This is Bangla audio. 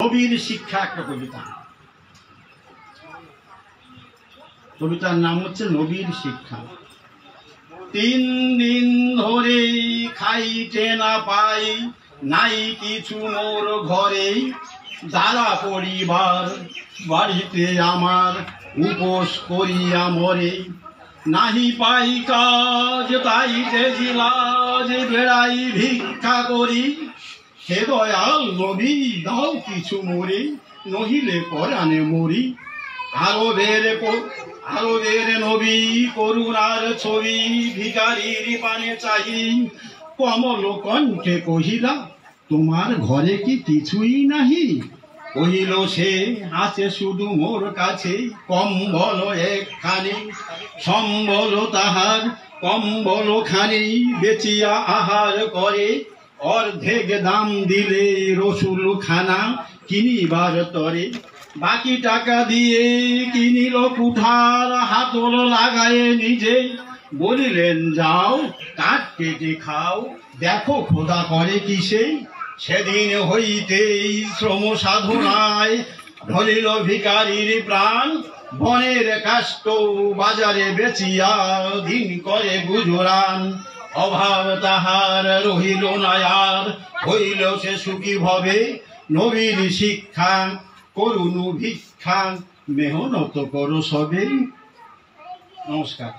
নবীর শিক্ষা একটা কবিতা, কবিতার নাম হচ্ছে নবীর শিক্ষা। 3 দিন ধরে খাইতে না পাই, নাই কিছু মোর ঘরে, যারা পরিবার বাড়িতে আমার উপোস করিয়া মরে। নাহি পাই কাজ তাইতে জিলাজ বেড়াই ভিক্ষা করি, হে দয়াল নবী দাও কিছু মোরে, নহিলে পরাণে মরি। আরবের নবী করুণার ছবি, ভিখারির পানে চাহি, কমল কণ্ঠে কহিলা তোমার ঘরে কি কিছুই নাহি। কহিল সে আছে শুধু মোর কাছে, কম্বল একখানি, সম্বল তাহার কম্বল খানি, বেচিয়া আহার করে, অর্ধেক দাম দিলে রসুল খানা কিনিবার তরে। বাকি টাকা দিয়ে কিনিল কুঠার, হাতল লাগায়ে নিজে, বলিলেন যাও কাঠ কেটে খাও, দেখো খোদা করে কিসে। সেদিন হইতেই শ্রম সাধনায় ধরিল ভিখারির প্রাণ, বনের কাষ্ঠ বাজারে বেচিয়া দিন করে গুজরান। অভাব তাহার রহিল না আর, হইল সে সুখী ভবে, নবীর শিক্ষা করুন ভিক্ষা, মেহনত করো সবে। নমস্কার।